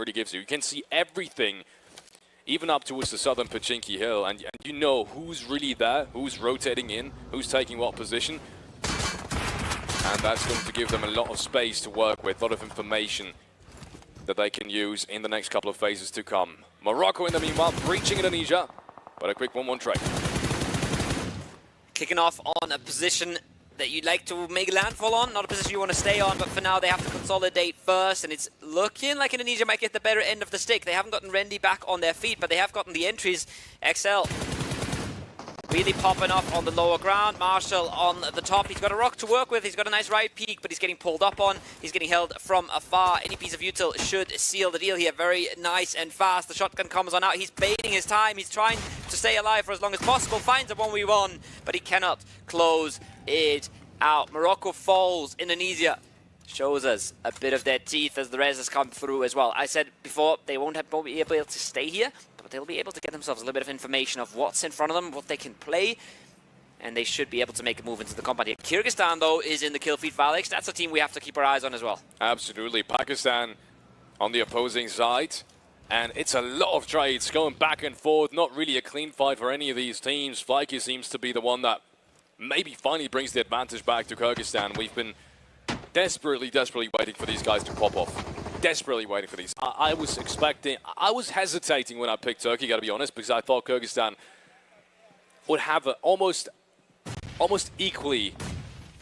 really gives you. You can see everything, even up towards the southern Pachinki Hill, and you know who's really there, who's rotating in, who's taking what position. And that's going to give them a lot of space to work with, a lot of information that they can use in the next couple of phases to come. Morocco, in the meanwhile, breaching Indonesia, but a quick 1-1 trade. Kicking off on a position that you'd like to make a landfall on, not a position you want to stay on, but for now they have to consolidate first, and it's looking like Indonesia might get the better end of the stick. They haven't gotten Rendi back on their feet, but they have gotten the entries. XL really popping off on the lower ground. Marshall on the top. He's got a rock to work with. He's got a nice right peak, but he's getting pulled up on. He's getting held from afar. Any piece of util should seal the deal here. Very nice and fast. The shotgun comes on out. He's baiting his time. He's trying to stay alive for as long as possible. Finds a 1v1, but he cannot close it out. Morocco falls. Indonesia shows us a bit of their teeth as the res has come through as well. I said before, they won't be able to stay here, but they'll be able to get themselves a little bit of information of what's in front of them, what they can play, and they should be able to make a move into the combat here. Kyrgyzstan, though, is in the kill feed, Alex. That's a team we have to keep our eyes on as well. Absolutely. Pakistan on the opposing side, and it's a lot of trades going back and forth. Not really a clean fight for any of these teams. Flyky seems to be the one that maybe finally brings the advantage back to Kyrgyzstan. We've been desperately waiting for these guys to pop off. Desperately waiting for these. I was hesitating when I picked Turkey, gotta be honest, because I thought Kyrgyzstan would have almost equally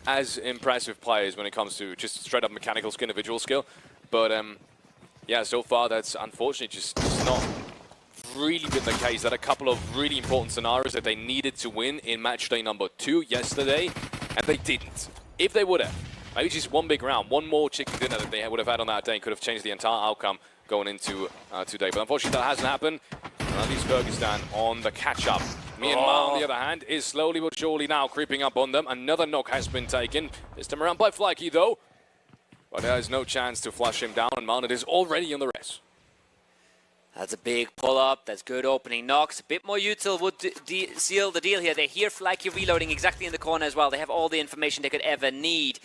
as impressive players when it comes to just straight up mechanical skill, individual skill. But yeah, so far that's unfortunately just not really been the case. That a couple of really important scenarios that they needed to win in match day number 2 yesterday, and they didn't. If they would have, maybe just one big round, one more chicken dinner that they would have had on that day, could have changed the entire outcome going into today. But unfortunately, that hasn't happened. And at least Kyrgyzstan on the catch-up. Myanmar, on the other hand, is slowly but surely now creeping up on them. Another knock has been taken. This time around by Flyky, though. But there is no chance to flush him down, and Mounted is already on the res. That's a big pull-up. That's good opening knocks. A bit more util would seal the deal here. They hear Flyky reloading exactly in the corner as well. They have all the information they could ever need.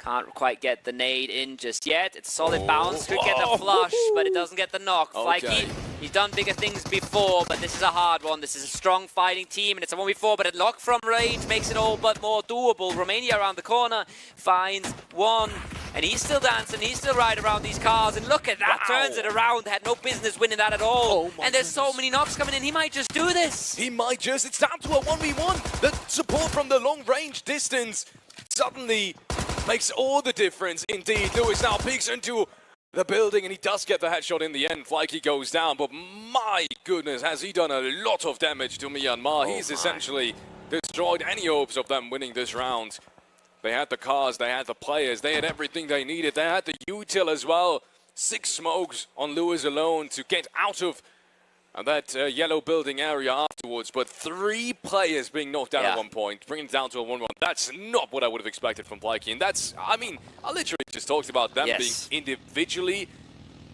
Can't quite get the nade in just yet. It's a solid bounce. Could get the flush, but it doesn't get the knock. Flyky, he's done bigger things before, but this is a hard one. This is a strong fighting team, and it's a 1v4, but a lock from range makes it all but more doable. Romania around the corner finds one, and he's still dancing. He's still riding around these cars, and look at that. Turns it around. Had no business winning that at all. And there's so many knocks coming in. He might just do this. He might just. It's down to a 1v1. The support from the long range distance suddenly makes all the difference indeed. Lewis now peeks into the building, and he does get the headshot in the end. Flyky goes down, but my goodness, has he done a lot of damage to Myanmar. He's essentially destroyed any hopes of them winning this round. They had the cars, they had the players, they had everything they needed. They had the util as well. 6 smokes on Lewis alone to get out of that yellow building area afterwards, but 3 players being knocked down at one point, bringing it down to a 1-1. That's not what I would have expected from Flyky, and that's, I mean, I literally just talked about them being individually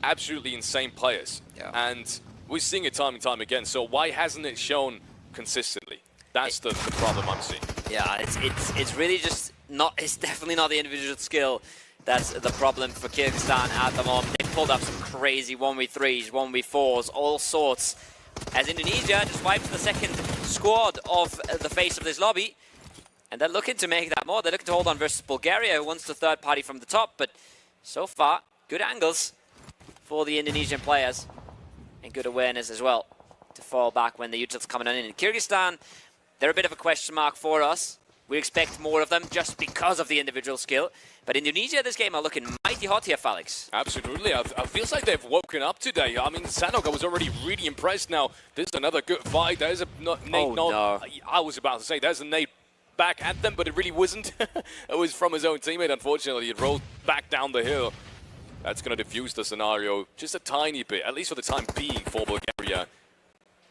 absolutely insane players, and we're seeing it time and time again, so why hasn't it shown consistently? That's the problem I'm seeing. Yeah, it's really just not, it's definitely not the individual skill that's the problem for Kyrgyzstan at the moment. They pulled up some crazy 1v3s, 1v4s, all sorts. As Indonesia just wipes the second squad off the face of this lobby. And they're looking to make that more. They're looking to hold on versus Bulgaria, who wants the third party from the top. But so far, good angles for the Indonesian players. And good awareness as well to fall back when the util's coming in. In Kyrgyzstan, they're a bit of a question mark for us. We expect more of them just because of the individual skill. But Indonesia this game are looking mighty hot here, Felix. Absolutely. I feels like they've woken up today. I mean, Sanok, I was already really impressed now. This is another good fight. There's a nade knock. I was about to say, there's a nade back at them, but it really wasn't. It was from his own teammate, unfortunately. It rolled back down the hill. That's going to diffuse the scenario just a tiny bit, at least for the time being for Bulgaria.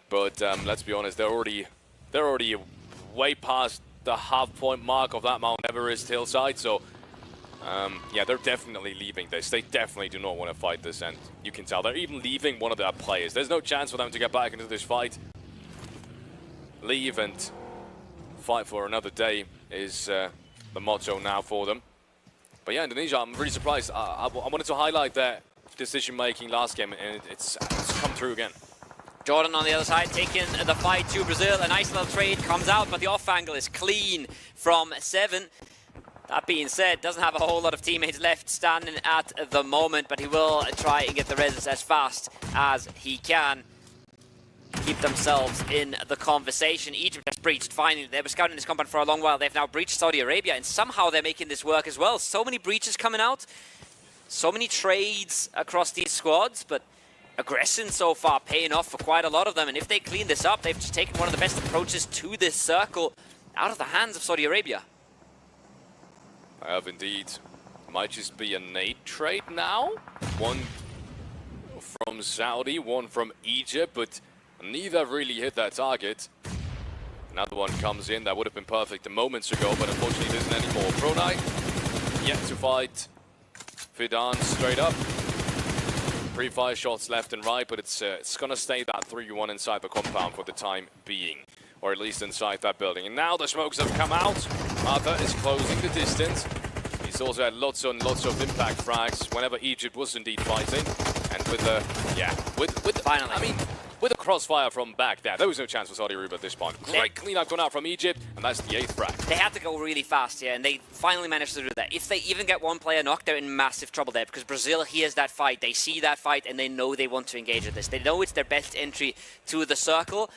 But let's be honest, they're already way past the half-point mark of that Mount Everest hillside, so yeah, they're definitely leaving this. They definitely do not want to fight this, and you can tell they're even leaving one of their players. There's no chance for them to get back into this fight. Leave and fight for another day is the motto now for them. But yeah, Indonesia, I'm really surprised. I wanted to highlight that decision-making last game, and it's come through again. Jordan on the other side taking the fight to Brazil. A nice little trade comes out, but the off angle is clean from 7. That being said, doesn't have a whole lot of teammates left standing at the moment, but he will try and get the res as fast as he can. Keep themselves in the conversation. Egypt has breached finally. They were scouting this compound for a long while. They've now breached Saudi Arabia, and somehow they're making this work as well. So many breaches coming out, so many trades across these squads, but aggression so far paying off for quite a lot of them. And if they clean this up, they've just taken one of the best approaches to this circle out of the hands of Saudi Arabia. I have indeed. Might just be a nade trade now. One from Saudi, one from Egypt, but neither really hit that target. Another one comes in. That would have been perfect moments ago, but unfortunately it isn't anymore. Pro Knight yet to fight Fidan straight up. Pre-fire shots left and right, but it's going to stay that 3-1 inside the compound for the time being. Or at least inside that building. And now the smokes have come out. Arthur is closing the distance. He's also had lots and lots of impact frags whenever Egypt was indeed fighting. And with the, finally, I mean, with a crossfire from back there was no chance for Saudi Arabia at this point. Great cleanup going out from Egypt, and that's the 8th frag. They had to go really fast, yeah, and they finally managed to do that. If they even get one player knocked, they're in massive trouble there, because Brazil hears that fight, they see that fight, and they know they want to engage with this. They know it's their best entry to the circle.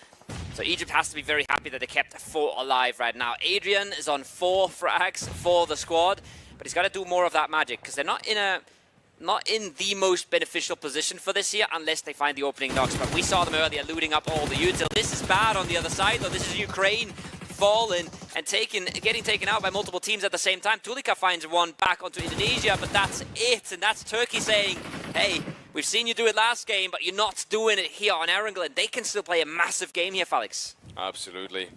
So Egypt has to be very happy that they kept 4 alive right now. Adrian is on 4 frags for the squad, but he's got to do more of that magic, because they're not in the most beneficial position for this here unless they find the opening knocks. But we saw them earlier looting up all the util. This is bad on the other side, though. This is Ukraine falling and getting taken out by multiple teams at the same time. Tulika finds one back onto Indonesia, but that's it. And that's Turkey saying, hey, we've seen you do it last game, but you're not doing it here on Erangel. And they can still play a massive game here, Felix. Absolutely.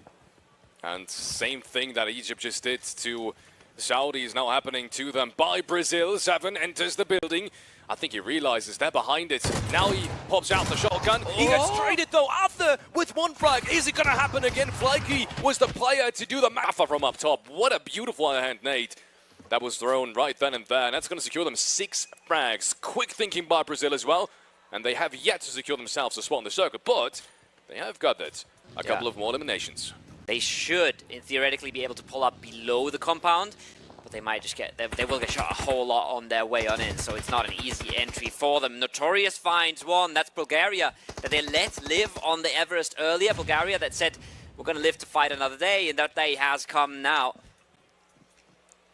And same thing that Egypt just did to Saudi is now happening to them by Brazil. 7 enters the building. I think he realizes they're behind it. Now he pops out the shotgun. He gets traded though after with 1 frag. Is it going to happen again? Flaky was the player to do the Maffa from up top. What a beautiful underhand nade that was thrown right then and there. And that's going to secure them 6 frags. Quick thinking by Brazil as well. And they have yet to secure themselves a spot in the circle. But they have gathered a couple of more eliminations. They should, theoretically, be able to pull up below the compound, but they might just they will get shot a whole lot on their way on in, so it's not an easy entry for them. Notorious finds one. That's Bulgaria that they let live on the Everest earlier. Bulgaria that said, we're going to live to fight another day, and that day has come now.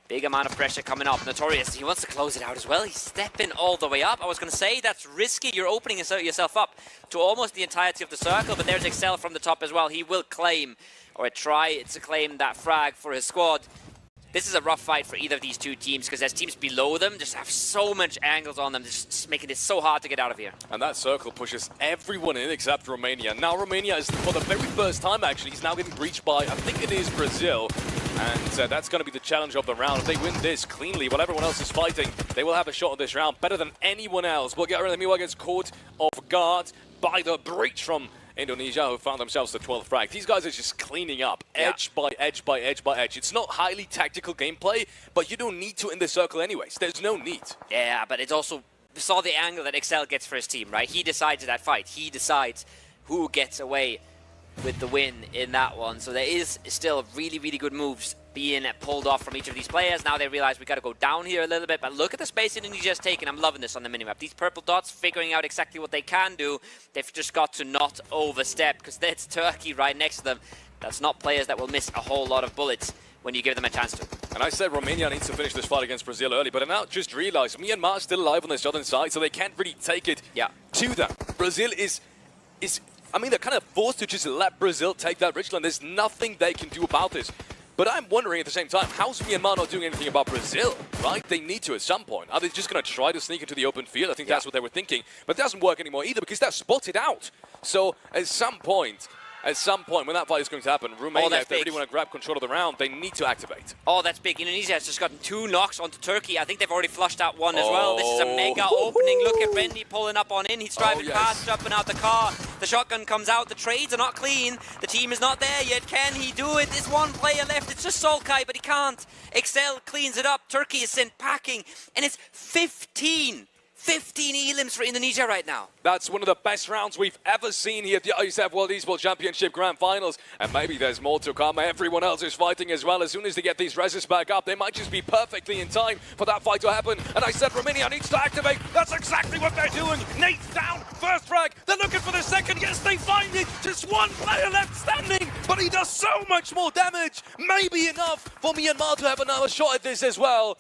Big amount of pressure coming up. Notorious, he wants to close it out as well. He's stepping all the way up. I was going to say that's risky. You're opening yourself up to almost the entirety of the circle, but there's Excel from the top as well. He will claim, or try to claim, that frag for his squad. This is a rough fight for either of these two teams, because there's teams below them just have so much angles on them, just making it so hard to get out of here. And that circle pushes everyone in except Romania. Now Romania is, for the very first time actually, he's now getting breached by, I think it is Brazil. And that's going to be the challenge of the round. If they win this cleanly while everyone else is fighting, they will have a shot at this round better than anyone else. Bulgaria meanwhile gets caught off guard by the breach from Indonesia, who found themselves the 12th frag. These guys are just cleaning up, edge by edge by edge by edge. It's not highly tactical gameplay, but you don't need to in this circle anyways. There's no need. Yeah, but it's also, we saw the angle that Excel gets for his team, right? He decides that fight. He decides who gets away with the win in that one. So there is still really, really good moves being pulled off from each of these players. Now they realize we got to go down here a little bit, but look at the space Indonesia's taken. I'm loving this on the minimap. These purple dots figuring out exactly what they can do. They've just got to not overstep, because that's Turkey right next to them. That's not players that will miss a whole lot of bullets when you give them a chance to. And I said Romania needs to finish this fight against Brazil early, but I now just realized Myanmar is still alive on the southern side, so they can't really take it to them. Brazil is I mean, they're kind of forced to just let Brazil take that Richland. There's nothing they can do about this. But I'm wondering at the same time, how's Myanmar not doing anything about Brazil, right? They need to at some point. Are they just going to try to sneak into the open field? I think that's what they were thinking. But it doesn't work anymore either, because they're spotted out. So at some point, when that fight is going to happen, Romania, if they really want to grab control of the round, they need to activate. Oh, that's big. Indonesia has just gotten 2 knocks onto Turkey. I think they've already flushed out 1 as well. This is a mega opening. Look at Rendy pulling up on in. He's driving past, jumping out the car. The shotgun comes out. The trades are not clean. The team is not there yet. Can he do it? There's 1 player left. It's just Solkai, but he can't. Excel cleans it up. Turkey is sent packing. And it's 15 15 elims for Indonesia right now. That's one of the best rounds we've ever seen here at the Iesf World Esports Championship Grand Finals. And maybe there's more to come. Everyone else is fighting as well. As soon as they get these reses back up, they might just be perfectly in time for that fight to happen. And I said Romania needs to activate. That's exactly what they're doing. Nate's down. First frag. They're looking for the second. Yes, they find it. Just one player left standing. But he does so much more damage. Maybe enough for Myanmar to have another shot at this as well.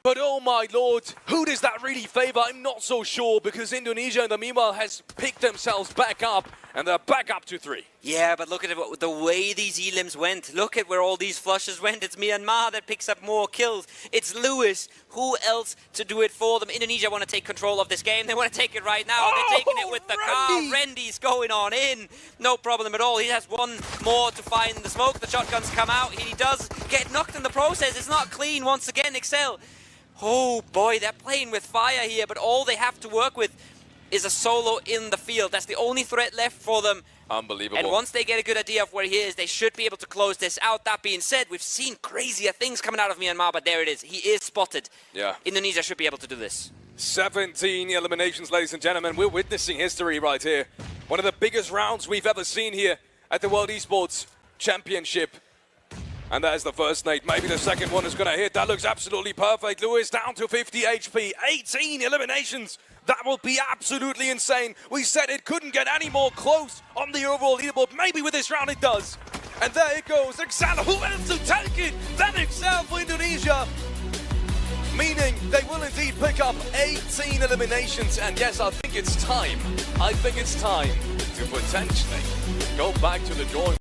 But oh my lord, who does that really favor? I'm not so sure, because Indonesia in the meanwhile has picked themselves back up, and they're back up to 3. Yeah, but look at it, the way these elims went. Look at where all these flushes went. It's Myanmar that picks up more kills. It's Lewis. Who else to do it for them? Indonesia want to take control of this game. They want to take it right now. They're taking it with the car. Rendy's going on in. No problem at all. He has one more to find the smoke. The shotguns come out. He does get knocked in the process. It's not clean once again, Excel. Oh boy, they're playing with fire here, but all they have to work with is a solo in the field. That's the only threat left for them. Unbelievable. And once they get a good idea of where he is, they should be able to close this out. That being said, we've seen crazier things coming out of Myanmar, but there it is. He is spotted. Yeah. Indonesia should be able to do this. 17 eliminations, ladies and gentlemen. We're witnessing history right here. One of the biggest rounds we've ever seen here at the World Esports Championship. And that is the first nade. Maybe the second one is going to hit. That looks absolutely perfect. Lewis down to 50 HP. 18 eliminations. That will be absolutely insane. We said it couldn't get any more close on the overall leaderboard. Maybe with this round it does. And there it goes. Excel. Who else to take it? Then Excel for Indonesia. Meaning they will indeed pick up 18 eliminations. And yes, I think it's time. I think it's time to potentially go back to the drawing